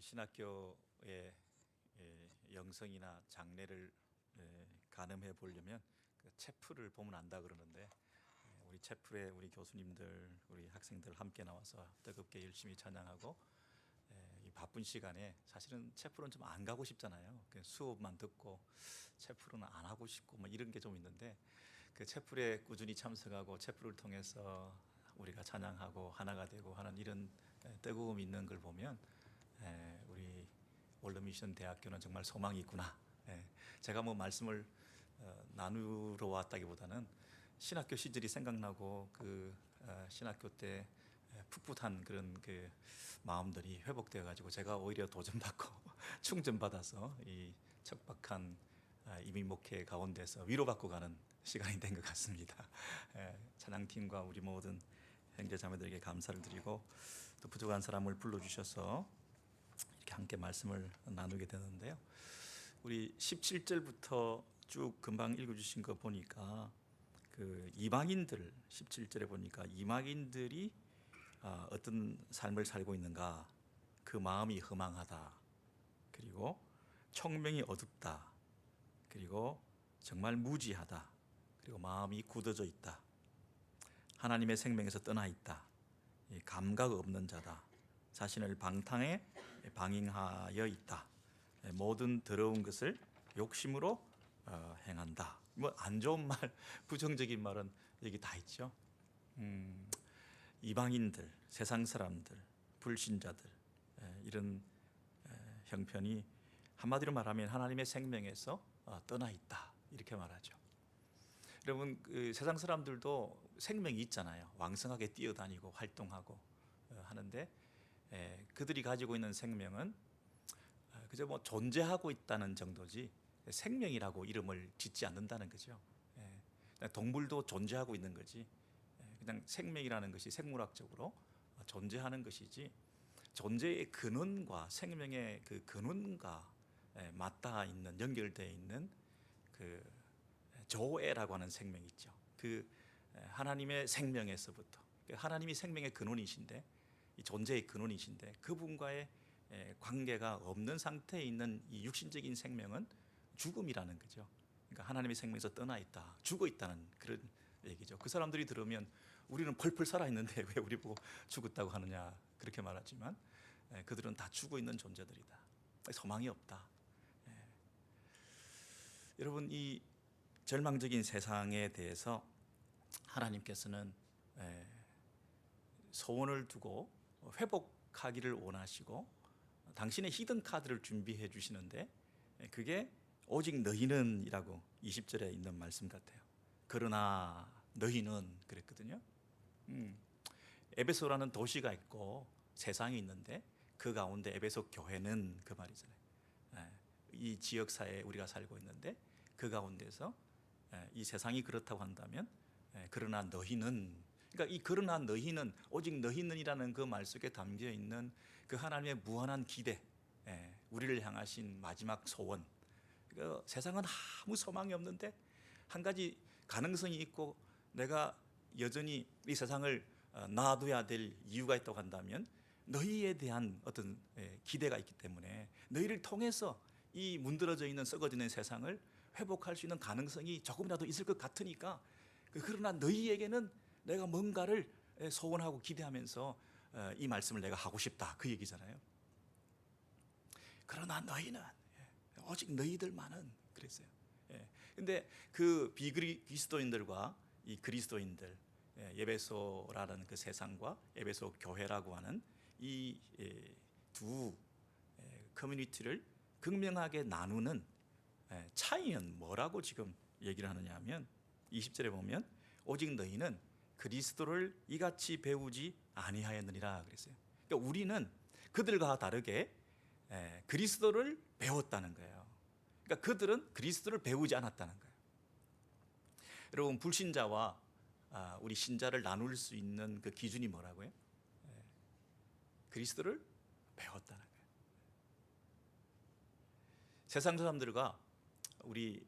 신학교의 영성이나 장래를 가늠해 보려면 그 채플을 보면 안다 그러는데, 우리 채플에 우리 교수님들, 우리 학생들 함께 나와서 뜨겁게 열심히 찬양하고, 이 바쁜 시간에 사실은 채플은 좀 안 가고 싶잖아요. 그냥 수업만 듣고 채플은 안 하고 싶고 뭐 이런 게 좀 있는데, 그 채플에 꾸준히 참석하고 채플을 통해서 우리가 찬양하고 하나가 되고 하는 이런 뜨거움이 있는 걸 보면 우리 월드미션 대학교는 정말 소망이 있구나. 제가 뭐 말씀을 나누러 왔다기보다는 신학교 시절이 생각나고 그 신학교 때 풋풋한 그런 그 마음들이 회복되어 가지고 제가 오히려 도전받고 충전받아서 이 척박한 이민 목회 가운데서 위로받고 가는 시간이 된 것 같습니다. 찬양팀과 우리 모든 형제 자매들에게 감사를 드리고, 또 부족한 사람을 불러주셔서 이렇게 함께 말씀을 나누게 되는데요. 우리 17절부터 쭉 금방 읽어주신 거 보니까 그 이방인들, 17절에 보니까 이방인들이 어떤 삶을 살고 있는가, 그 마음이 허망하다, 그리고 총명이 어둡다, 그리고 정말 무지하다, 그리고 마음이 굳어져 있다, 하나님의 생명에서 떠나 있다, 감각 없는 자다, 자신을 방탕에 방임하여 있다, 모든 더러운 것을 욕심으로 행한다. 뭐 안 좋은 말, 부정적인 말은 여기 다 있죠. 이방인들, 세상 사람들, 불신자들, 이런 형편이 한마디로 말하면 하나님의 생명에서 떠나 있다, 이렇게 말하죠. 여러분, 그 세상 사람들도 생명이 있잖아요. 왕성하게 뛰어다니고 활동하고 하는데, 그들이 가지고 있는 생명은 그저 뭐 존재하고 있다는 정도지 생명이라고 이름을 짓지 않는다는 거죠. 동물도 존재하고 있는 거지, 그냥 생명이라는 것이 생물학적으로 존재하는 것이지, 존재의 근원과 생명의 그 근원과 맞닿아 있는, 연결되어 있는 그 조에라고 하는 생명이 있죠. 그 하나님의 생명에서부터, 하나님이 생명의 근원이신데, 이 존재의 근원이신데, 그분과의 관계가 없는 상태에 있는 이 육신적인 생명은 죽음이라는 거죠. 그러니까 하나님의 생명에서 떠나 있다, 죽어 있다는 그런 얘기죠. 그 사람들이 들으면 우리는 펄펄 살아 있는데 왜 우리 보고 죽었다고 하느냐, 그렇게 말하지만 그들은 다 죽어 있는 존재들이다. 소망이 없다. 여러분, 이 절망적인 세상에 대해서 하나님께서는 소원을 두고 회복하기를 원하시고 당신의 히든 카드를 준비해 주시는데, 그게 오직 너희는 이라고 20절에 있는 말씀 같아요. 그러나 너희는 그랬거든요. 에베소라는 도시가 있고 세상이 있는데, 그 가운데 에베소 교회는 그 말이잖아요. 이 지역사회에 우리가 살고 있는데, 그 가운데서 이 세상이 그렇다고 한다면, 그러나 너희는, 그러니까 이 그러나 너희는, 오직 너희는이라는 그 말 속에 담겨 있는 그 하나님의 무한한 기대, 우리를 향하신 마지막 소원. 그러니까 세상은 아무 소망이 없는데 한 가지 가능성이 있고, 내가 여전히 이 세상을 놔둬야 될 이유가 있다고 한다면 너희에 대한 어떤 기대가 있기 때문에, 너희를 통해서 이 문드러져 있는 썩어지는 세상을 회복할 수 있는 가능성이 조금이라도 있을 것 같으니까, 그러나 너희에게는 내가 뭔가를 소원하고 기대하면서 이 말씀을 내가 하고 싶다, 그 얘기잖아요. 그러나 너희는, 오직 너희들만은 그랬어요. 근데 그 비그리스도인들과 이 그리스도인들, 에베소라는 그 세상과 에베소 교회라고 하는 이 두 커뮤니티를 극명하게 나누는 차이는 뭐라고 지금 얘기를 하느냐 하면, 20절에 보면 오직 너희는 그리스도를 이같이 배우지 아니하였느니라 그랬어요. 그러니까 우리는 그들과 다르게 그리스도를 배웠다는 거예요. 그러니까 그들은 그리스도를 배우지 않았다는 거예요. 여러분, 불신자와 우리 신자를 나눌 수 있는 그 기준이 뭐라고요? 그리스도를 배웠다는 거예요. 세상 사람들과 우리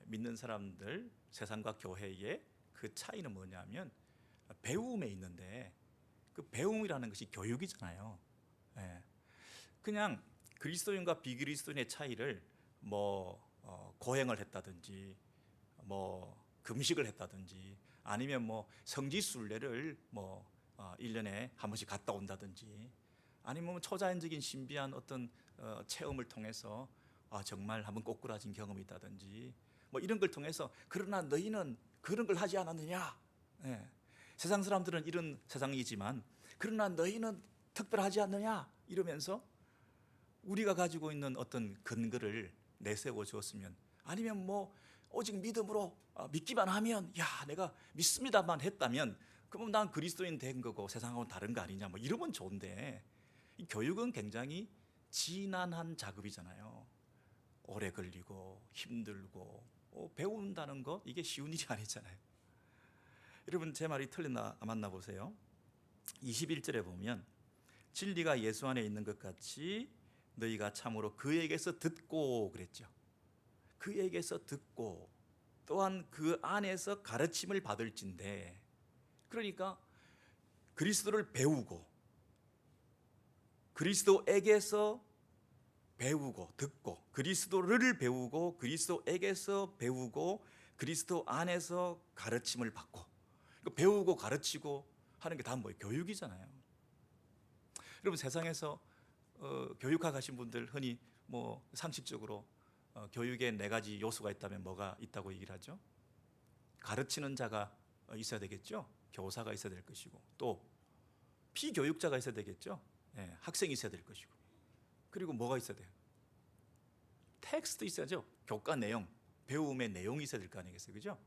믿는 사람들, 세상과 교회의 그 차이는 뭐냐면 배움에 있는데, 그 배움이라는 것이 교육이잖아요. 그냥 그리스도인과 비그리스도인의 차이를 고행을 했다든지 금식을 했다든지 아니면 성지순례를 1년에 한 번씩 갔다 온다든지 아니면 초자연적인 신비한 어떤 체험을 통해서 정말 한번 꼬꾸라진 경험이 있다든지 이런 걸 통해서 그러나 너희는 그런 걸 하지 않았느냐. 세상 사람들은 이런 세상이지만 그러나 너희는 특별하지 않느냐 이러면서 우리가 가지고 있는 어떤 근거를 내세워 주었으면, 아니면 오직 믿음으로 믿기만 하면 내가 믿습니다만 했다면 그럼 난 그리스도인 된 거고 세상하고는 다른 거 아니냐 이러면 좋은데, 이 교육은 굉장히 지난한 작업이잖아요. 오래 걸리고 힘들고 배운다는 거 이게 쉬운 일이 아니잖아요. 여러분 제 말이 틀렸나 맞나 보세요. 21절에 보면 진리가 예수 안에 있는 것 같이 너희가 참으로 그에게서 듣고 그랬죠. 그에게서 듣고 또한 그 안에서 가르침을 받을진대. 그러니까 그리스도를 배우고 그리스도에게서 배우고 듣고 그리스도를 배우고 그리스도에게서 배우고 그리스도 안에서 가르침을 받고, 배우고 가르치고 하는 게 다 뭐예요? 교육이잖아요. 여러분 세상에서 교육학 하신 분들 흔히 상식적으로 교육에 4가지 요소가 있다면 뭐가 있다고 얘기를 하죠? 가르치는 자가 있어야 되겠죠. 교사가 있어야 될 것이고, 또 피교육자가 있어야 되겠죠. 학생이 있어야 될 것이고, 그리고 뭐가 있어야 돼요? 텍스트 있어야죠. 교과 내용, 배움의 내용이 있어야 될 거 아니겠어요, 그죠?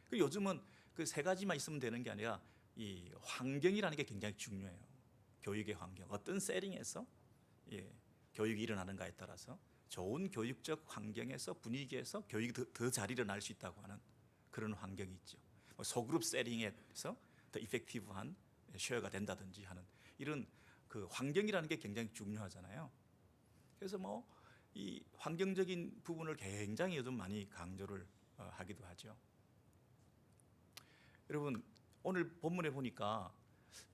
그리고 요즘은 그 3가지만 있으면 되는 게 아니라 이 환경이라는 게 굉장히 중요해요. 교육의 환경, 어떤 세팅에서 교육이 일어나는가에 따라서 좋은 교육적 환경에서 분위기에서 교육이 더 잘 일어날 수 있다고 하는 그런 환경이 있죠. 소그룹 세팅에서 더 이펙티브한 쉐어가 된다든지 하는 이런 그 환경이라는 게 굉장히 중요하잖아요. 그래서 이 환경적인 부분을 굉장히 요즘 많이 강조를 하기도 하죠. 여러분 오늘 본문에 보니까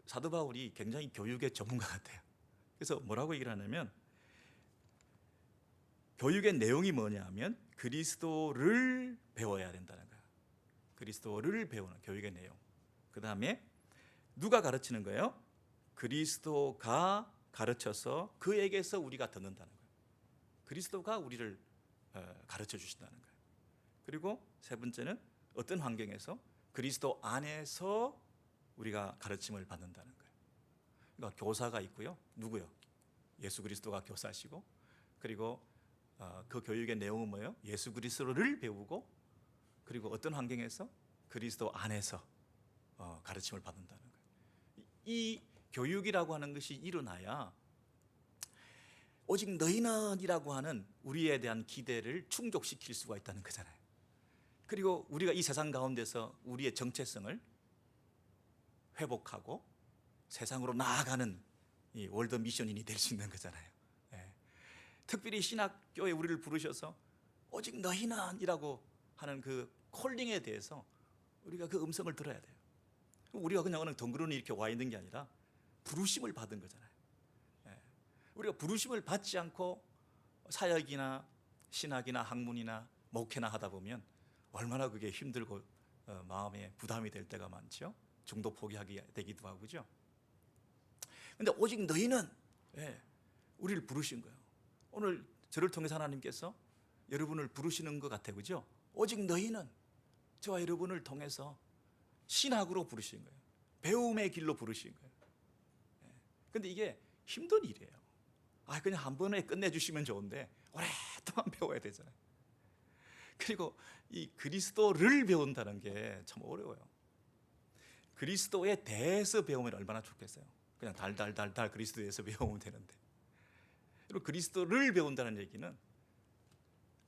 사도 바울이 굉장히 교육의 전문가 같아요. 그래서 뭐라고 얘기를 하냐면 교육의 내용이 뭐냐 하면 그리스도를 배워야 된다는 거예요. 그리스도를 배우는 교육의 내용. 그 다음에 누가 가르치는 거예요? 그리스도가 가르쳐서 그에게서 우리가 듣는다는 거예요. 그리스도가 우리를 가르쳐 주신다는 거예요. 그리고 3번째는 어떤 환경에서? 그리스도 안에서 우리가 가르침을 받는다는 거예요. 그러니까 교사가 있고요. 누구요? 예수 그리스도가 교사시고, 그리고 그 교육의 내용은 뭐예요? 예수 그리스도를 배우고, 그리고 어떤 환경에서? 그리스도 안에서 가르침을 받는다는 거예요. 이 교육이라고 하는 것이 일어나야 오직 너희는이라고 하는 우리에 대한 기대를 충족시킬 수가 있다는 거잖아요. 그리고 우리가 이 세상 가운데서 우리의 정체성을 회복하고 세상으로 나아가는 이 월드 미션인이 될 수 있는 거잖아요. 특별히 신학교에 우리를 부르셔서 오직 너희는이라고 하는 그 콜링에 대해서 우리가 그 음성을 들어야 돼요. 우리가 그냥 어느 덩그러니 이렇게 와 있는 게 아니라 부르심을 받은 거잖아요. 우리가 부르심을 받지 않고 사역이나 신학이나 학문이나 목회나 하다 보면 얼마나 그게 힘들고 마음에 부담이 될 때가 많죠. 중도 포기하게 되기도 하고, 그죠? 근데 오직 너희는 우리를 부르신 거예요. 오늘 저를 통해서 하나님께서 여러분을 부르시는 것 같아요, 그죠? 오직 너희는 저와 여러분을 통해서 신학으로 부르신 거예요. 배움의 길로 부르신 거예요. 근데 이게 힘든 일이에요. 그냥 한 번에 끝내주시면 좋은데 오랫동안 배워야 되잖아요. 그리고 이 그리스도를 배운다는 게 참 어려워요. 그리스도에 대해서 배우면 얼마나 좋겠어요. 그냥 달달달달 그리스도에서 배우면 되는데, 그리고 그리스도를 배운다는 얘기는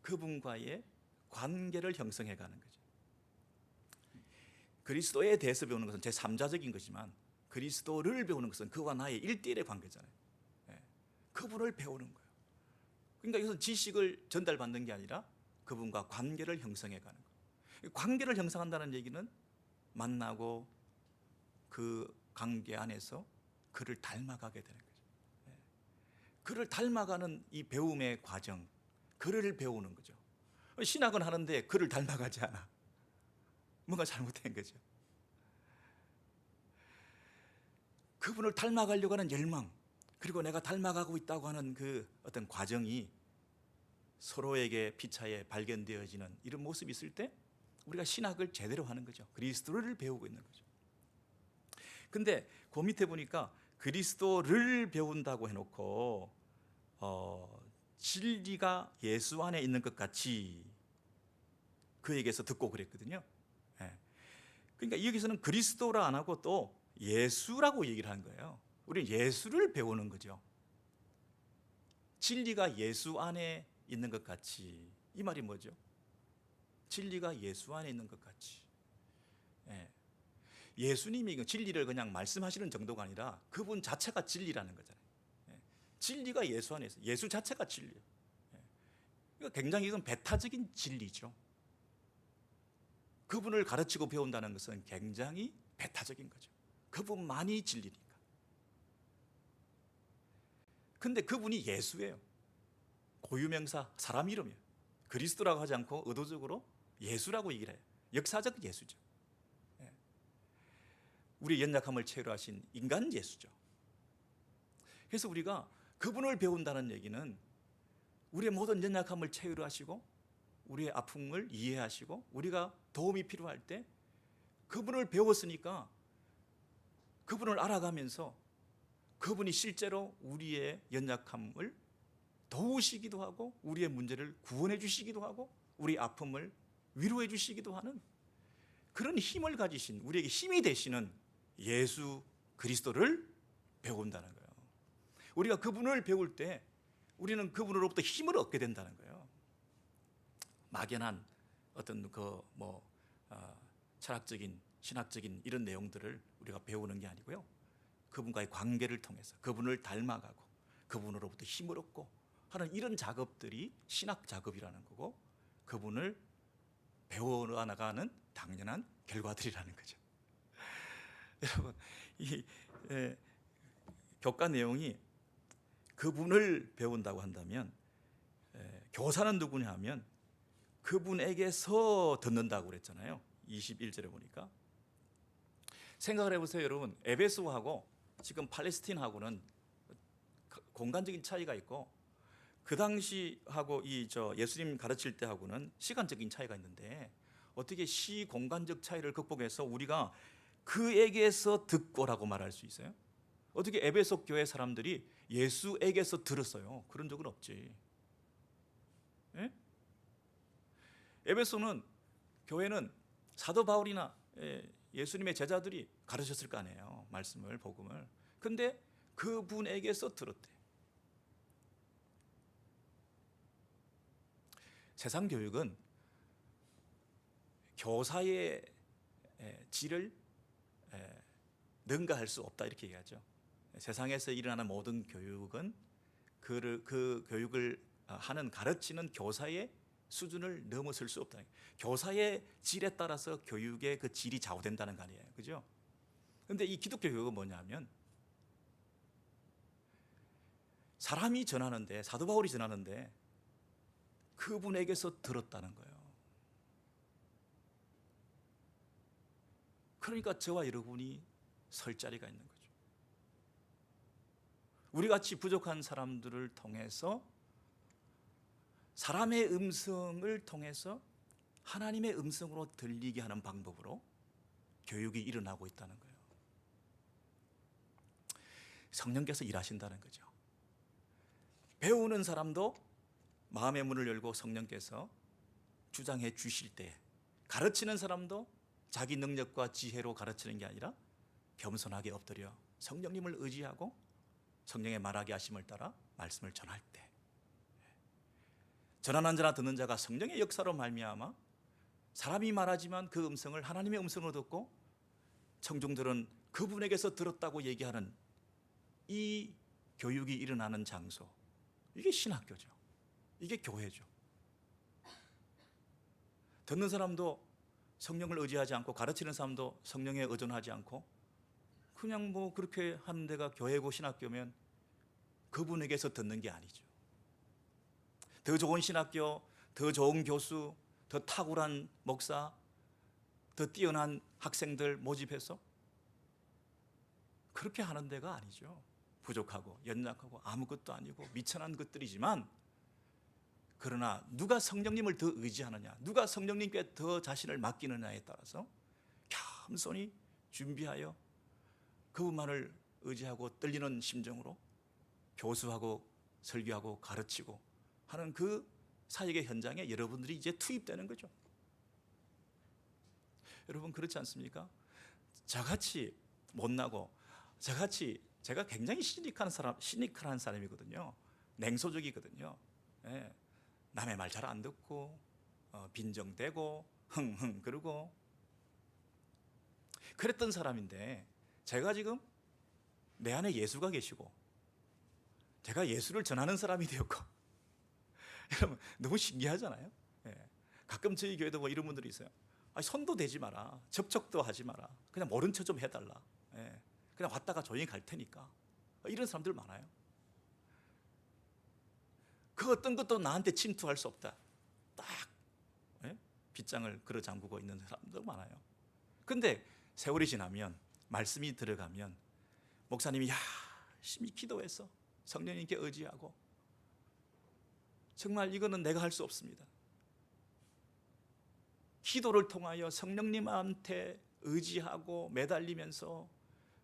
그분과의 관계를 형성해 가는 거죠. 그리스도에 대해서 배우는 것은 제3자적인 것이지만 그리스도를 배우는 것은 그와 나의 1대1의 관계잖아요. 그분을 배우는 거예요. 그러니까 이것은 지식을 전달받는 게 아니라 그분과 관계를 형성해 가는 거예요. 관계를 형성한다는 얘기는 만나고 그 관계 안에서 그를 닮아가게 되는 거죠. 그를 닮아가는 이 배움의 과정, 그를 배우는 거죠. 신학은 하는데 그를 닮아가지 않아. 뭔가 잘못된 거죠. 그분을 닮아가려고 하는 열망, 그리고 내가 닮아가고 있다고 하는 그 어떤 과정이 서로에게 피차에 발견되어지는 이런 모습이 있을 때 우리가 신학을 제대로 하는 거죠. 그리스도를 배우고 있는 거죠. 근데 그 밑에 보니까 그리스도를 배운다고 해놓고 진리가 예수 안에 있는 것 같이 그에게서 듣고 그랬거든요. 예. 그러니까 여기서는 그리스도라 안 하고 또 예수라고 얘기를 한 거예요. 우리는 예수를 배우는 거죠. 진리가 예수 안에 있는 것 같이. 이 말이 뭐죠? 진리가 예수 안에 있는 것 같이. 예. 예수님이 진리를 그냥 말씀하시는 정도가 아니라 그분 자체가 진리라는 거잖아요. 예. 진리가 예수 안에 있어요. 예수 자체가 진리예요. 예. 그러니까 굉장히 이건 배타적인 진리죠. 그분을 가르치고 배운다는 것은 굉장히 배타적인 거죠. 그분만이 진리니까. 근데 그분이 예수예요. 고유명사, 사람 이름이에요. 그리스도라고 하지 않고 의도적으로 예수라고 얘기를 해요. 역사적 예수죠. 우리의 연약함을 채우려 하신 인간 예수죠. 그래서 우리가 그분을 배운다는 얘기는 우리의 모든 연약함을 채우려 하시고 우리의 아픔을 이해하시고 우리가 도움이 필요할 때 그분을 배웠으니까 그분을 알아가면서 그분이 실제로 우리의 연약함을 도우시기도 하고 우리의 문제를 구원해 주시기도 하고 우리 아픔을 위로해 주시기도 하는 그런 힘을 가지신 우리에게 힘이 되시는 예수 그리스도를 배운다는 거예요. 우리가 그분을 배울 때 우리는 그분으로부터 힘을 얻게 된다는 거예요. 막연한 어떤 철학적인 신학적인 이런 내용들을 우리가 배우는 게 아니고요. 그분과의 관계를 통해서 그분을 닮아가고 그분으로부터 힘을 얻고 하는 이런 작업들이 신학 작업이라는 거고 그분을 배워 나가는 당연한 결과들이라는 거죠. 여러분, 이 교과 내용이 그분을 배운다고 한다면 교사는 누구냐 하면 그분에게서 듣는다고 그랬잖아요. 21절에 보니까. 생각을 해보세요, 여러분. 에베소하고 지금 팔레스틴하고는 공간적인 차이가 있고 그 당시하고 예수님 가르칠 때하고는 시간적인 차이가 있는데 어떻게 시공간적 차이를 극복해서 우리가 그에게서 듣고라고 말할 수 있어요? 어떻게 에베소 교회 사람들이 예수에게서 들었어요? 그런 적은 없지. 예? 에베소는 교회는 사도 바울이나 예수님의 제자들이 가르쳤을 거 아니에요. 말씀을, 복음을. 근데 그분에게서 들었대. 세상 교육은 교사의 질을 능가할 수 없다 이렇게 얘기하죠. 세상에서 일어나는 모든 교육은 그 교육을 하는 가르치는 교사의 수준을 넘어설 수 없다. 교사의 질에 따라서 교육의 그 질이 좌우된다는 거 아니에요. 그죠? 그런데 이 기독교 교육은 뭐냐면 사람이 전하는데 사도 바울이 전하는데 그분에게서 들었다는 거예요. 그러니까 저와 여러분이 설 자리가 있는 거죠. 우리같이 부족한 사람들을 통해서 사람의 음성을 통해서 하나님의 음성으로 들리게 하는 방법으로 교육이 일어나고 있다는 거예요. 성령께서 일하신다는 거죠. 배우는 사람도 마음의 문을 열고 성령께서 주장해 주실 때 가르치는 사람도 자기 능력과 지혜로 가르치는 게 아니라 겸손하게 엎드려 성령님을 의지하고 성령의 말하게 하심을 따라 말씀을 전할 때 전하는 자나 듣는 자가 성령의 역사로 말미암아 사람이 말하지만 그 음성을 하나님의 음성으로 듣고 청중들은 그분에게서 들었다고 얘기하는 이 교육이 일어나는 장소, 이게 신학교죠. 이게 교회죠. 듣는 사람도 성령을 의지하지 않고 가르치는 사람도 성령에 의존하지 않고 그냥 그렇게 하는 데가 교회고 신학교면 그분에게서 듣는 게 아니죠. 더 좋은 신학교, 더 좋은 교수, 더 탁월한 목사, 더 뛰어난 학생들 모집해서 그렇게 하는 데가 아니죠. 부족하고 연약하고 아무것도 아니고 미천한 것들이지만, 그러나 누가 성령님을 더 의지하느냐, 누가 성령님께 더 자신을 맡기느냐에 따라서 겸손히 준비하여 그분만을 의지하고 떨리는 심정으로 교수하고 설교하고 가르치고 하는 그 사역의 현장에 여러분들이 이제 투입되는 거죠. 여러분, 그렇지 않습니까? 저같이 못나고, 저같이, 제가 굉장히 시니컬한 사람이거든요. 냉소적이거든요. 예. 남의 말 잘 안 듣고 빈정대고 흥흥 그러고 그랬던 사람인데, 제가 지금 내 안에 예수가 계시고 제가 예수를 전하는 사람이 되었고 여러분, 너무 신기하잖아요. 예. 가끔 저희 교회도 뭐 이런 분들이 있어요. 아니, 손도 대지 마라, 접촉도 하지 마라, 그냥 모른 척 좀 해달라, 예. 그냥 왔다가 조용히 갈 테니까, 이런 사람들 많아요. 그 어떤 것도 나한테 침투할 수 없다, 딱 빗장을 걸어 잠그고 있는 사람도 많아요. 근데 세월이 지나면, 말씀이 들어가면 목사님이 열심히 기도해서 성령님께 의지하고, 정말 이거는 내가 할 수 없습니다, 기도를 통하여 성령님한테 의지하고 매달리면서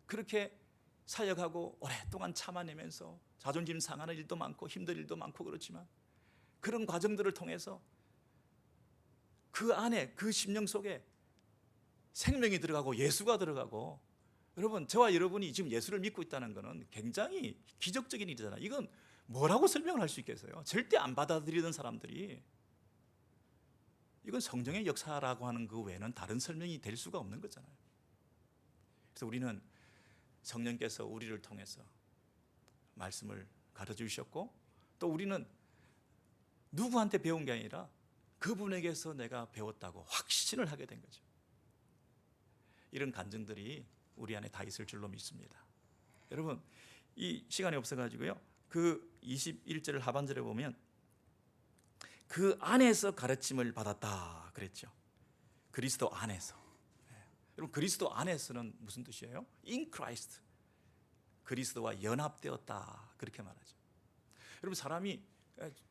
그렇게 사역하고 오랫동안 참아내면서 자존심 상하는 일도 많고 힘든 일도 많고, 그렇지만 그런 과정들을 통해서 그 안에, 그 심령 속에 생명이 들어가고 예수가 들어가고, 여러분, 저와 여러분이 지금 예수를 믿고 있다는 것은 굉장히 기적적인 일이잖아요. 이건 뭐라고 설명을 할 수 있겠어요? 절대 안 받아들이던 사람들이, 이건 성령의 역사라고 하는 그 외에는 다른 설명이 될 수가 없는 거잖아요. 그래서 우리는 성령께서 우리를 통해서 말씀을 가르쳐 주셨고, 또 우리는 누구한테 배운 게 아니라 그분에게서 내가 배웠다고 확신을 하게 된 거죠. 이런 간증들이 우리 안에 다 있을 줄로 믿습니다. 여러분, 이 시간이 없어가지고요, 그 21절 하반절에 보면 그 안에서 가르침을 받았다 그랬죠. 그리스도 안에서. 여러분, 그리스도 안에서는 무슨 뜻이에요? In Christ. 그리스도와 연합되었다, 그렇게 말하죠. 여러분, 사람이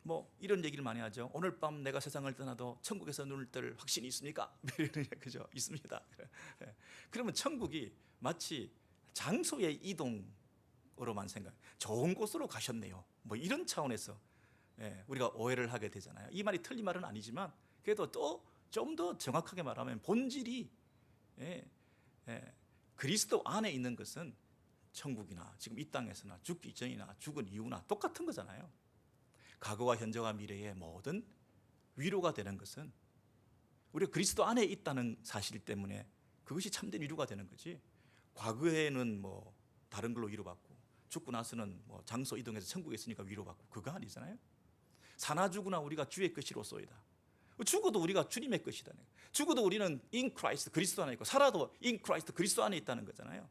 뭐 이런 얘기를 많이 하죠. 오늘 밤 내가 세상을 떠나도 천국에서 눈을 뜰 확신이 있습니까? 그죠? 있습니다. 그러면 천국이 마치 장소의 이동으로만 생각, 좋은 곳으로 가셨네요, 뭐 이런 차원에서 우리가 오해를 하게 되잖아요. 이 말이 틀린 말은 아니지만, 그래도 또 좀 더 정확하게 말하면 본질이 그리스도 안에 있는 것은 천국이나 지금 이 땅에서나 죽기 이전이나 죽은 이후나 똑같은 거잖아요. 과거와 현재와 미래의 모든 위로가 되는 것은 우리가 그리스도 안에 있다는 사실 때문에 그것이 참된 위로가 되는 거지, 과거에는 뭐 다른 걸로 위로받고 죽고 나서는 뭐 장소 이동해서 천국에 있으니까 위로받고, 그거 아니잖아요. 사나 죽으나 우리가 주의 것이로소이다. 죽어도 우리가 주님의 것이다. 죽어도 우리는 in Christ, 그리스도 안에 있고, 살아도 in Christ, 그리스도 안에 있다는 거잖아요.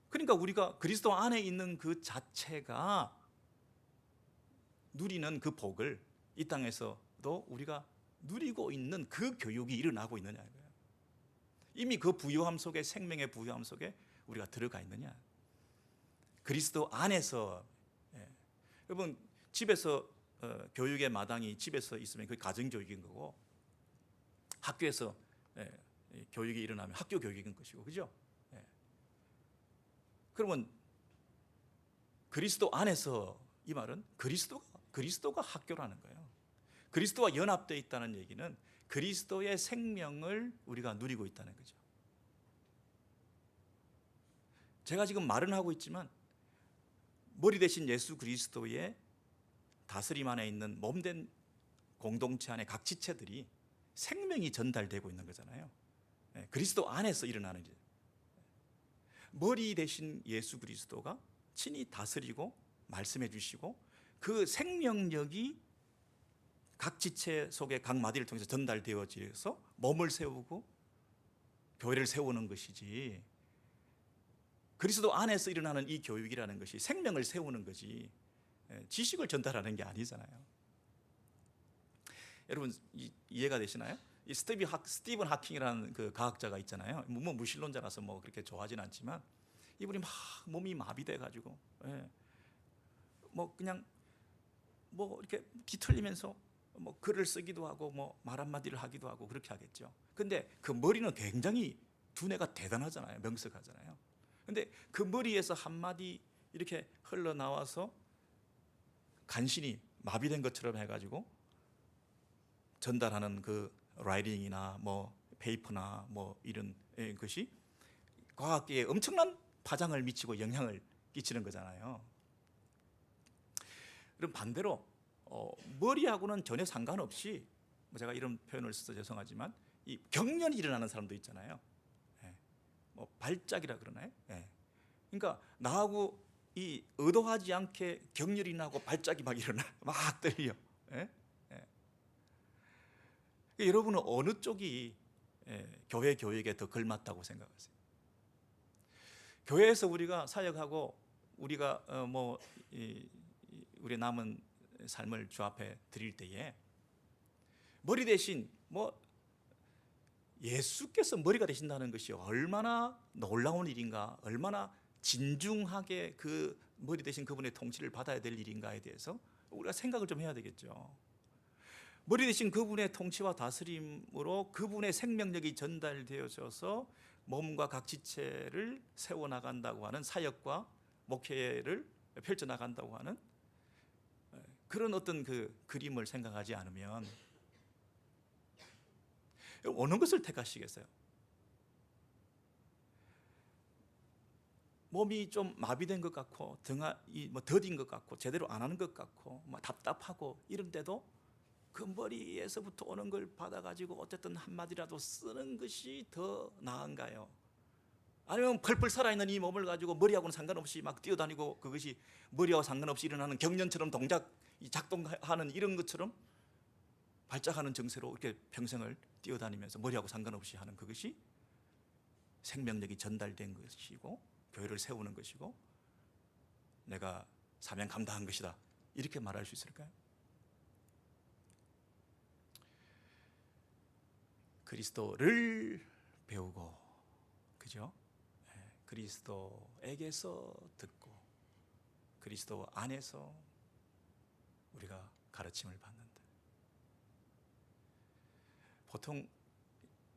그러니까 우리가 그리스도 안에 있는 그 자체가 누리는 그 복을 이 땅에서도 우리가 누리고 있는 그 교육이 일어나고 있느냐 이거예요. 이미 그 부요함 속에, 생명의 부요함 속에 우리가 들어가 있느냐. 그리스도 안에서. 여러분, 집에서 교육의 마당이 집에서 있으면 그게 가정교육인 거고, 학교에서 교육이 일어나면 학교 교육인 것이고, 그죠? 그러면 그리스도 안에서, 이 말은 그리스도가 학교라는 거예요. 그리스도와 연합되어 있다는 얘기는 그리스도의 생명을 우리가 누리고 있다는 거죠. 제가 지금 말은 하고 있지만 머리 대신 예수 그리스도의 다스림 안에 있는 몸된 공동체 안에 각 지체들이 생명이 전달되고 있는 거잖아요. 그리스도 안에서 일어나는 일. 머리 대신 예수 그리스도가 친히 다스리고 말씀해 주시고, 그 생명력이 각 지체 속에 각 마디를 통해서 전달되어져서 몸을 세우고 교회를 세우는 것이지, 그리스도 안에서 일어나는 이 교육이라는 것이 생명을 세우는 거지 지식을 전달하는 게 아니잖아요. 여러분 이해가 되시나요? 이 스티븐 하킹이라는 그 과학자가 있잖아요. 뭐 무신론자라서 뭐 그렇게 좋아하진 않지만 이분이 막 몸이 마비돼 가지고 뭐 그냥 뭐 이렇게 뒤틀리면서 뭐 글을 쓰기도 하고 뭐 말 한마디를 하기도 하고 그렇게 하겠죠. 근데 그 머리는 굉장히 두뇌가 대단하잖아요. 명석하잖아요. 근데 그 머리에서 한마디 이렇게 흘러나와서 간신히 마비된 것처럼 해가지고 전달하는 그 라이팅이나 뭐 페이퍼나 뭐 이런 것이 과학계에 엄청난 파장을 미치고 영향을 끼치는 거잖아요. 그럼 반대로 머리하고는 전혀 상관없이 제가 이런 표현을 써서 죄송하지만 이 경련이 일어나는 사람도 있잖아요. 뭐 발작이라 그러나요? 그러니까 나하고 이 의도하지 않게 경련이 나고 발작이 막 일어나 막 떨려. 여러분은 어느 쪽이 교회 교육에 더 걸맞다고 생각하세요? 교회에서 우리가 사역하고 우리가 우리 남은 삶을 주 앞에 드릴 때에 머리 대신 뭐 예수께서 머리가 되신다는 것이 얼마나 놀라운 일인가, 얼마나 진중하게 그 머리 대신 그분의 통치를 받아야 될 일인가에 대해서 우리가 생각을 좀 해야 되겠죠. 머리 대신 그분의 통치와 다스림으로 그분의 생명력이 전달되어져서 몸과 각 지체를 세워나간다고 하는 사역과 목회를 펼쳐나간다고 하는 그런 어떤 그 그림을 생각하지 않으면 어느 것을 택하시겠어요? 몸이 좀 마비된 것 같고 등이 뭐 더딘 것 같고 제대로 안 하는 것 같고 뭐 답답하고 이런데도 그 머리에서부터 오는 걸 받아가지고 어쨌든 한마디라도 쓰는 것이 더 나은가요? 아니면 펄펄 살아있는 이 몸을 가지고 머리하고는 상관없이 막 뛰어다니고 그것이 머리하고 상관없이 일어나는 경련처럼 작동하는 이런 것처럼 발작하는 정세로 이렇게 평생을 뛰어다니면서 머리하고 상관없이 하는 그것이 생명력이 전달된 것이고 교회를 세우는 것이고 내가 사명 감당한 것이다 이렇게 말할 수 있을까요? 그리스도를 배우고 그죠? 그리스도에게서 듣고 그리스도 안에서 우리가 가르침을 받는다. 보통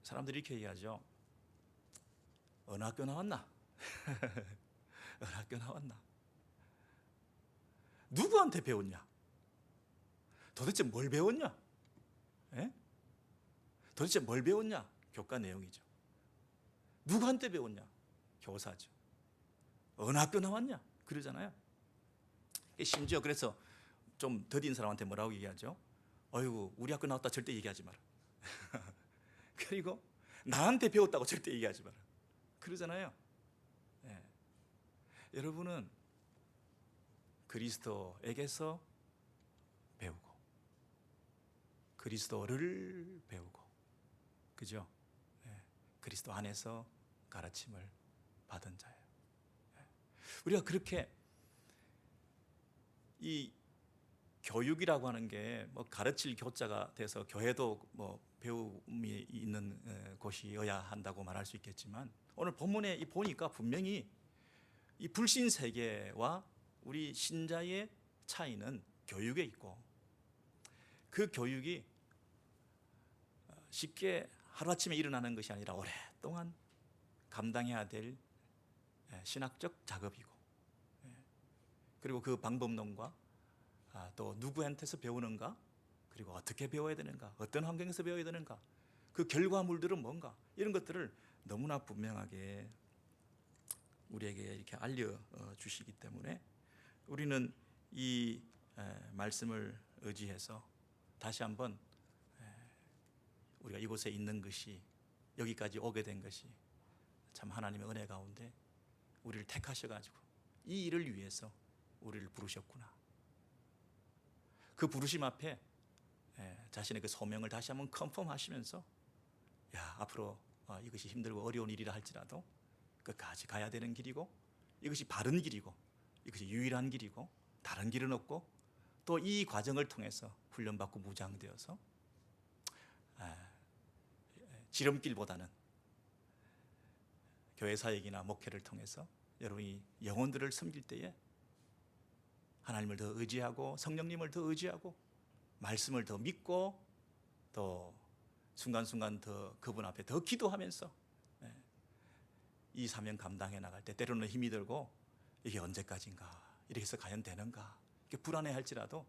사람들이 이렇게 얘기하죠. 어느 학교 나왔나? 어느 학교 나왔나? 누구한테 배웠냐? 도대체 뭘 배웠냐? 도대체 뭘 배웠냐? 교과 내용이죠. 누구한테 배웠냐? 교사죠. 어느 학교 나왔냐? 그러잖아요. 심지어 그래서 좀 더딘 사람한테 뭐라고 얘기하죠? 어이구 우리 학교 나왔다 절대 얘기하지 마라. 그리고 나한테 배웠다고 절대 얘기하지 마라. 그러잖아요. 여러분은 그리스도에게서 배우고 그리스도를 배우고 그죠? 그리스도 안에서 가르침을 받은 자예요. 우리가 그렇게 이 교육이라고 하는 게 뭐 가르칠 교자가 돼서 교회도 뭐 배움이 있는 곳이어야 한다고 말할 수 있겠지만 오늘 본문에 보니까 분명히 이 불신 세계와 우리 신자의 차이는 교육에 있고 그 교육이 쉽게 하루아침에 일어나는 것이 아니라 오랫동안 감당해야 될 신학적 작업이고 그리고 그 방법론과 또 누구한테서 배우는가 그리고 어떻게 배워야 되는가 어떤 환경에서 배워야 되는가 그 결과물들은 뭔가 이런 것들을 너무나 분명하게 우리에게 이렇게 알려주시기 때문에 우리는 이 말씀을 의지해서 다시 한번 우리가 이곳에 있는 것이 여기까지 오게 된 것이 참 하나님의 은혜 가운데 우리를 택하셔가지고 이 일을 위해서 우리를 부르셨구나. 그 부르심 앞에 자신의 그 소명을 다시 한번 컨펌하시면서 앞으로 이것이 힘들고 어려운 일이라 할지라도 끝까지 가야 되는 길이고 이것이 바른 길이고 이것이 유일한 길이고 다른 길은 없고 또 이 과정을 통해서 훈련받고 무장되어서 지름길보다는 교회 사역이나 목회를 통해서 여러분이 영혼들을 섬길 때에 하나님을 더 의지하고 성령님을 더 의지하고 말씀을 더 믿고 또 순간순간 더 그분 앞에 더 기도하면서 이 사명 감당해 나갈 때 때로는 힘이 들고 이게 언제까지인가 이렇게 해서 과연 되는가 이렇게 불안해할지라도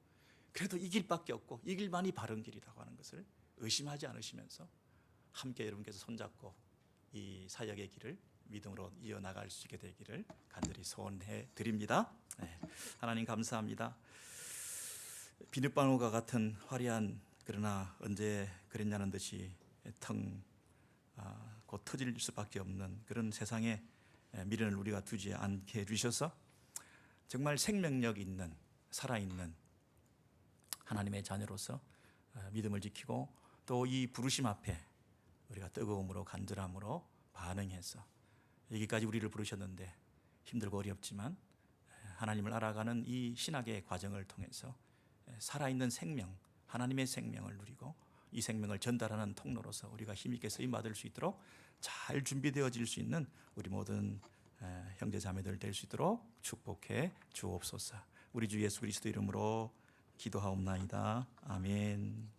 그래도 이 길밖에 없고 이 길만이 바른 길이라고 하는 것을 의심하지 않으시면서 함께 여러분께서 손잡고 이 사역의 길을 믿음으로 이어나갈 수 있게 되기를 간절히 소원해 드립니다. 하나님 감사합니다. 비눗방울과 같은 화려한 그러나 언제 그랬냐는 듯이 곧 터질 수밖에 없는 그런 세상에 미련을 우리가 두지 않게 해주셔서 정말 생명력 있는 살아있는 하나님의 자녀로서 믿음을 지키고 또 이 부르심 앞에 우리가 뜨거움으로 간절함으로 반응해서 여기까지 우리를 부르셨는데 힘들고 어렵지만 하나님을 알아가는 이 신학의 과정을 통해서 살아있는 생명, 하나님의 생명을 누리고 이 생명을 전달하는 통로로서 우리가 힘있게 쓰임받을 수 있도록 잘 준비되어질 수 있는 우리 모든 형제 자매들 될 수 있도록 축복해 주옵소서. 우리 주 예수 그리스도 이름으로 기도하옵나이다. 아멘.